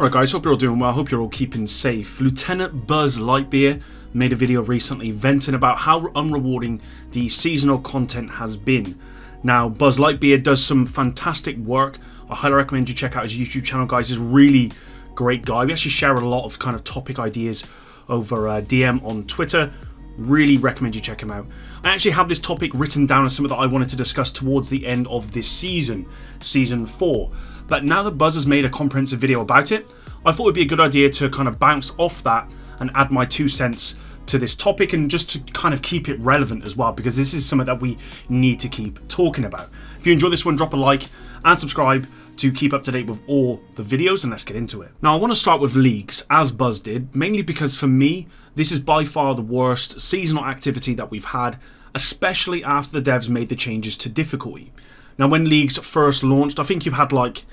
Alright guys, hope you're all doing well, hope you're all keeping safe. Lieutenant Buzz Lightbeer made a video recently venting about how unrewarding the seasonal content has been. Now, Buzz Lightbeer does some fantastic work. I highly recommend you check out his YouTube channel, guys. He's a really great guy. We actually share a lot of kind of topic ideas over DM on Twitter. Really recommend you check him out. I actually have this topic written down as something that I wanted to discuss towards the end of this season, Season 4. But now that Buzz has made a comprehensive video about it, I thought it would be a good idea to kind of bounce off that and add my 2 cents to this topic, and just to kind of keep it relevant as well, because this is something that we need to keep talking about. If you enjoy this one, drop a like and subscribe to keep up to date with all the videos, and let's get into it. Now, I want to start with leagues, as Buzz did, mainly because for me, this is by far the worst seasonal activity that we've had, especially after the devs made the changes to difficulty. Now, when leagues first launched, I think you had like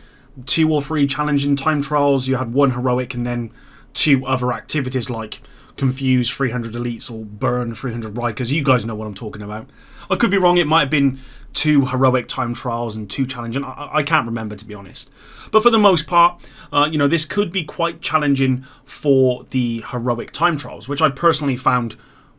2 or 3 challenging time trials, you had 1 heroic, and then 2 other activities like Confuse 300 elites or Burn 300 Rikers. You guys know what I'm talking about. I could be wrong, it might have been 2 heroic time trials and 2 challenging. I can't remember, to be honest. But for the most part, this could be quite challenging for the heroic time trials, which I personally found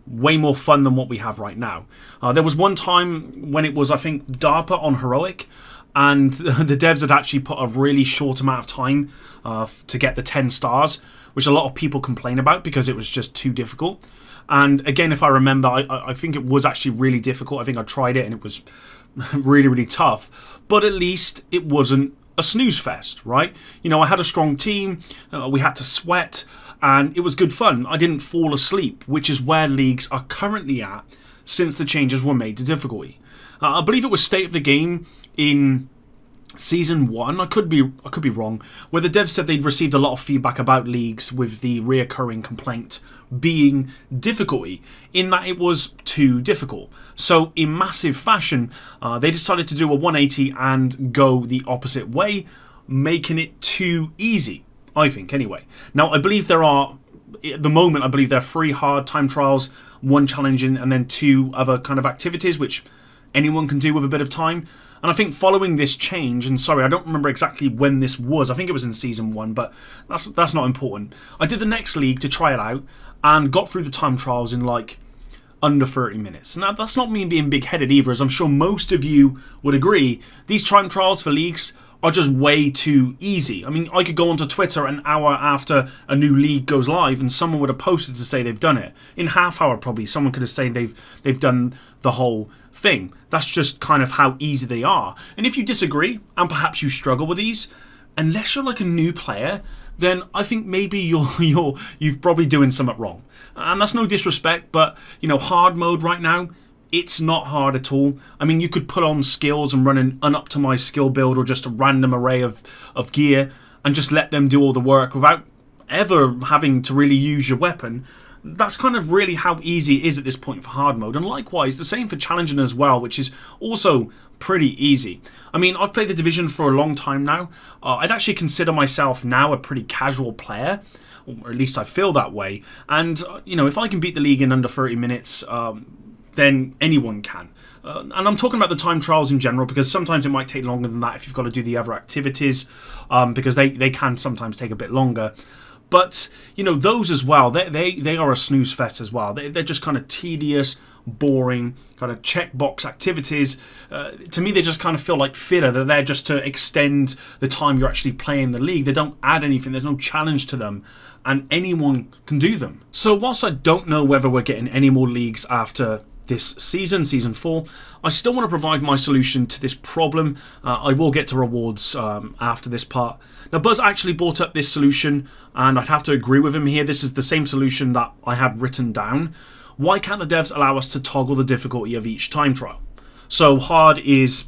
way more fun than what we have right now. There was one time when it was, I think, DARPA on heroic, and the devs had actually put a really short amount of time to get the 10 stars, which a lot of people complain about because it was just too difficult. And again, if I remember, I think it was actually really difficult. I think I tried it and it was really, really tough. But at least it wasn't a snooze fest, right? You know, I had a strong team, we had to sweat, and it was good fun. I didn't fall asleep, which is where leagues are currently at since the changes were made to difficulty. I believe it was State of the Game in Season 1, I could be wrong, where the devs said they'd received a lot of feedback about leagues, with the reoccurring complaint being difficulty, in that it was too difficult. So in massive fashion, they decided to do a 180 and go the opposite way, making it too easy, I think, anyway. Now, I believe there are, at the moment, I believe there are 3 hard time trials, 1 challenging, and then 2 other kind of activities, which anyone can do with a bit of time. And I think following this change, and sorry, I don't remember exactly when this was, I think it was in Season 1, but that's not important. I did the next league to try it out and got through the time trials in like under 30 minutes. Now, that's not me being big-headed either, as I'm sure most of you would agree. These time trials for leagues are just way too easy. I mean, I could go onto Twitter an hour after a new league goes live and someone would have posted to say they've done it. In half hour, probably, someone could have said they've done the whole thing. That's just kind of how easy they are. And if you disagree, and perhaps you struggle with these, unless you're like a new player, then I think maybe you've probably doing something wrong. And that's no disrespect, but hard mode right now, it's not hard at all. I mean, you could put on skills and run an unoptimized skill build or just a random array of gear and just let them do all the work without ever having to really use your weapon. That's kind of really how easy it is at this point for hard mode. And likewise, the same for challenging as well, which is also pretty easy. I mean, I've played the Division for a long time now. I'd actually consider myself now a pretty casual player, or at least I feel that way. And, if I can beat the league in under 30 minutes, then anyone can. And I'm talking about the time trials in general, because sometimes it might take longer than that if you've got to do the other activities, because they can sometimes take a bit longer. But, those as well, they are a snooze fest as well. They're just kind of tedious, boring, kind of checkbox activities. To me, they just kind of feel like filler. They're there just to extend the time you're actually playing the league. They don't add anything. There's no challenge to them. And anyone can do them. So whilst I don't know whether we're getting any more leagues after this season, Season 4, I still want to provide my solution to this problem. I will get to rewards after this part. Now, Buzz actually brought up this solution, and I'd have to agree with him here. This is the same solution that I had written down. Why can't the devs allow us to toggle the difficulty of each time trial? So hard is,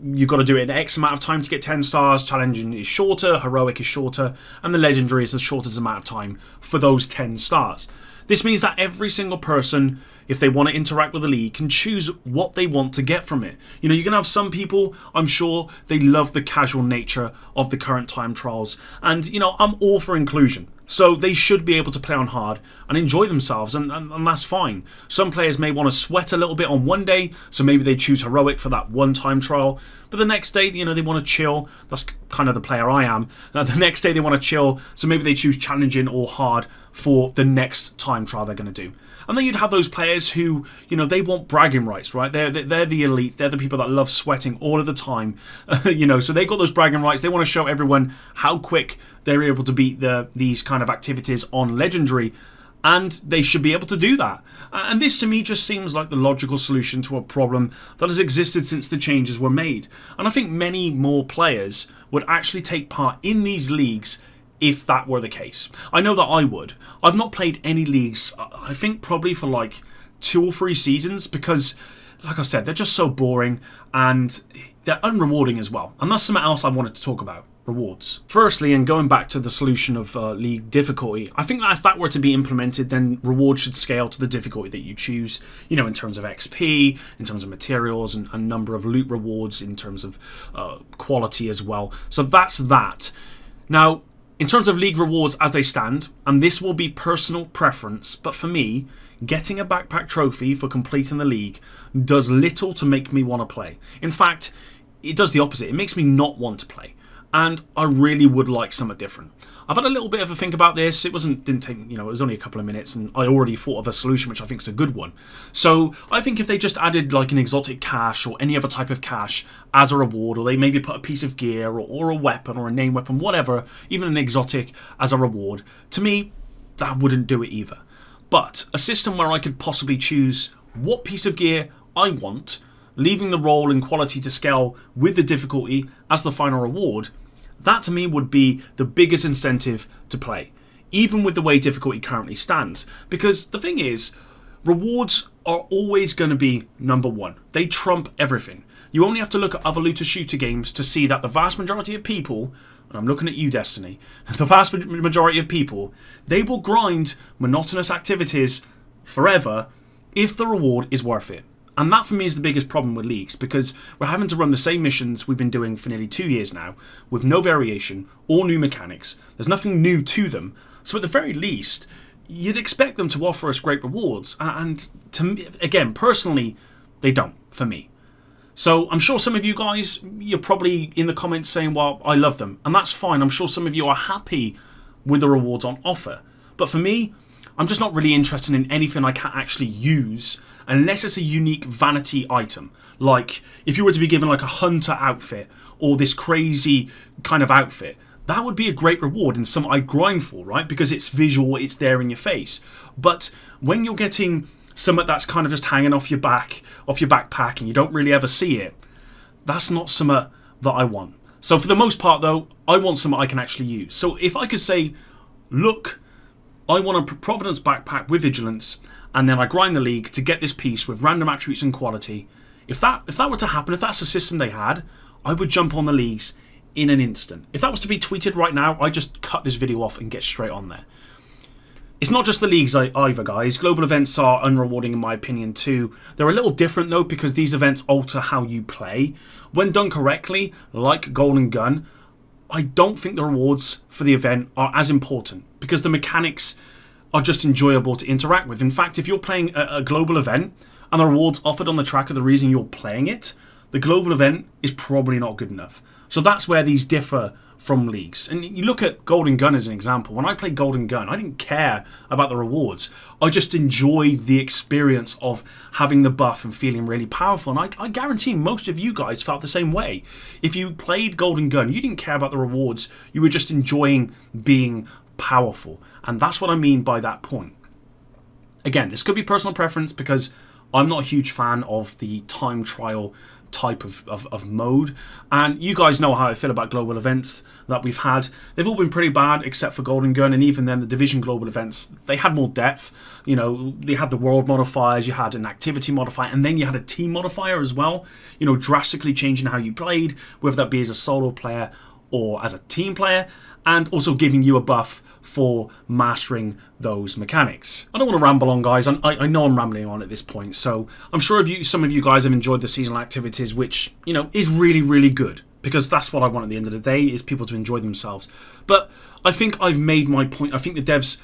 you've got to do it in X amount of time to get 10 stars, challenging is shorter, heroic is shorter, and the legendary is the shortest amount of time for those 10 stars. This means that every single person, if they want to interact with the league, can choose what they want to get from it. You're going to have some people, I'm sure, they love the casual nature of the current time trials. And, I'm all for inclusion. So they should be able to play on hard and enjoy themselves, and that's fine. Some players may want to sweat a little bit on one day, so maybe they choose heroic for that one time trial. But the next day, they want to chill. That's kind of the player I am. The next day they want to chill, so maybe they choose challenging or hard for the next time trial they're going to do. And then you'd have those players who, they want bragging rights, right? They're the elite. They're the people that love sweating all of the time, So they got those bragging rights. They want to show everyone how quick they're able to beat these kind of activities on Legendary, and they should be able to do that. And this to me just seems like the logical solution to a problem that has existed since the changes were made. And I think many more players would actually take part in these leagues if that were the case. I know that I would. I've not played any leagues, I think probably for like 2 or 3 seasons, because like I said, they're just so boring and they're unrewarding as well. And that's something else I wanted to talk about. Rewards. Firstly, and going back to the solution of league difficulty, I think that if that were to be implemented, then rewards should scale to the difficulty that you choose, in terms of XP, in terms of materials, and a number of loot rewards, in terms of quality as well. So that's that. Now, in terms of league rewards as they stand, and this will be personal preference, but for me, getting a backpack trophy for completing the league does little to make me want to play. In fact, it does the opposite. It makes me not want to play. And I really would like something different. I've had a little bit of a think about this. It didn't take, it was only a couple of minutes, and I already thought of a solution which I think is a good one. So I think if they just added like an exotic cache or any other type of cache as a reward, or they maybe put a piece of gear or a weapon or a name weapon, whatever, even an exotic as a reward, to me, that wouldn't do it either. But a system where I could possibly choose what piece of gear I want, leaving the role and quality to scale with the difficulty as the final reward, that to me would be the biggest incentive to play, even with the way difficulty currently stands. Because the thing is, rewards are always going to be number one. They trump everything. You only have to look at other looter shooter games to see that the vast majority of people, and I'm looking at you, Destiny, the vast majority of people, they will grind monotonous activities forever if the reward is worth it. And that for me is the biggest problem with leagues, because we're having to run the same missions we've been doing for nearly 2 years now, with no variation or new mechanics. There's nothing new to them. So at the very least, you'd expect them to offer us great rewards. And to me, again, personally, they don't, for me. So I'm sure some of you guys, you're probably in the comments saying, well, I love them. And that's fine. I'm sure some of you are happy with the rewards on offer. But for me, I'm just not really interested in anything I can't actually use unless it's a unique vanity item. Like if you were to be given like a hunter outfit or this crazy kind of outfit, that would be a great reward and something I'd grind for, right? Because it's visual, it's there in your face. But when you're getting something that's kind of just hanging off your backpack and you don't really ever see it, that's not something that I want. So for the most part though, I want something I can actually use. So if I could say, look, I want a Providence backpack with vigilance, and then I grind the league to get this piece with random attributes and quality. If that were to happen, if that's the system they had, I would jump on the leagues in an instant. If that was to be tweeted right now, I'd just cut this video off and get straight on there. It's not just the leagues either, guys. Global events are unrewarding in my opinion too. They're a little different though, because these events alter how you play. When done correctly, like Golden Gun, I don't think the rewards for the event are as important, because the mechanics are just enjoyable to interact with. In fact, if you're playing a global event and the rewards offered on the track are the reason you're playing it, the global event is probably not good enough. So that's where these differ from leagues. And you look at Golden Gun as an example. When I played Golden Gun, I didn't care about the rewards. I just enjoyed the experience of having the buff and feeling really powerful. And I guarantee most of you guys felt the same way. If you played Golden Gun, you didn't care about the rewards. You were just enjoying being powerful. And that's what I mean by that point. Again, this could be personal preference, because I'm not a huge fan of the time trial type of mode, and you guys know how I feel about global events that we've had. They've all been pretty bad except for Golden Gun, and even then the Division global events, they had more depth. They had the world modifiers, you had an activity modifier, and then you had a team modifier as well, drastically changing how you played, whether that be as a solo player or as a team player, and also giving you a buff for mastering those mechanics. I don't want to ramble on, guys. I know I'm rambling on at this point, so I'm sure some of you guys have enjoyed the seasonal activities, which is really, really good, because that's what I want at the end of the day, is people to enjoy themselves. But I think I've made my point. I think the devs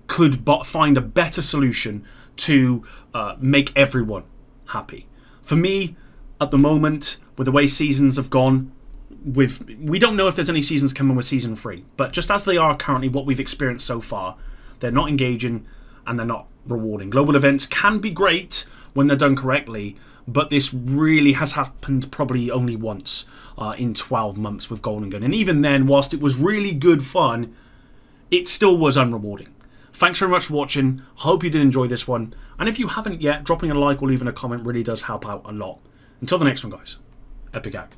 could find a better solution to make everyone happy. For me, at the moment, with the way seasons have gone, we don't know if there's any seasons coming with Season 3, but just as they are currently, what we've experienced so far, they're not engaging and they're not rewarding. Global events can be great when they're done correctly, but this really has happened probably only once in 12 months with Golden Gun. And even then, whilst it was really good fun, it still was unrewarding. Thanks very much for watching. Hope you did enjoy this one. And if you haven't yet, dropping a like or leaving a comment really does help out a lot. Until the next one, guys. Epic out.